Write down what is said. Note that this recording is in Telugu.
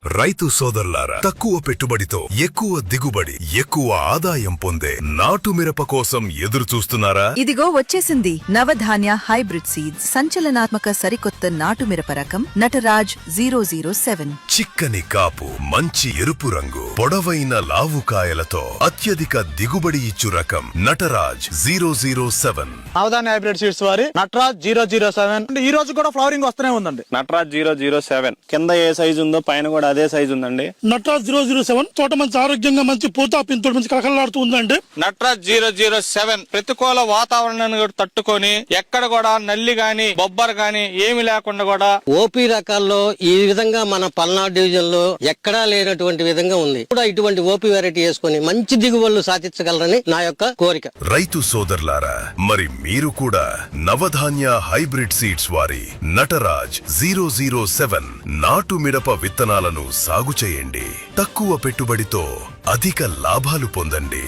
రైతు సోదరులారా, తక్కువ పెట్టుబడితో ఎక్కువ దిగుబడి, ఎక్కువ ఆదాయం పొందే నాటు మిరప కోసం ఎదురు చూస్తున్నారా? ఇదిగో వచ్చేసింది నవధాన్య హైబ్రిడ్ సీడ్స్ సంచలనాత్మక సరికొత్త నాటు మిరప రకం నటరాజ్ 007. చిక్కని కాపు, మంచి ఎరుపు రంగు, పొడవైన లావుకాయలతో అత్యధిక దిగుబడి ఇచ్చు రకం నటరాజ్ 007. నవధాన్య హైబ్రిడ్ సీడ్స్ వారి నటరాజ్ 007. ఈ రోజు కూడా ఫ్లవరింగ్ వస్తూనే ఉందండి. నటరాజ్ 007 కింద ఏ సైజు ఉందో పైన కూడా అదే సైజు ఉందండి. నటరాజ్ 007 తోట మంచి ఆరోగ్యంగా మంచి పూత పింతుడు మంచి కలకలాడుతూ ఉందండి. నటరాజ్ 007 ప్రతికూల వాతావరణాన్ని కూడా తట్టుకొని ఎక్కడ కూడా నల్లి గాని బొబ్బర్ గాని ఏమి లేకుండా కూడా ఓపీ రకాల్లో ఈ విధంగా మన పల్నాడు డివిజన్ లో ఎక్కడా లేనటువంటి విధంగా ఉంది. కూడా ఇటువంటి ఓపీ వెరైటీ వేసుకుని మంచి దిగుబడులు సాధించగలరని నా యొక్క కోరిక. రైతు సోదరులారా, మరి మీరు కూడా నవధాన్య హైబ్రిడ్ సీడ్స్ వారి నటరాజ్ 007 నాటు మిరప విత్తనాలను సాగు చేయండి. తక్కువ పెట్టుబడితో అధిక లాభాలు పొందండి.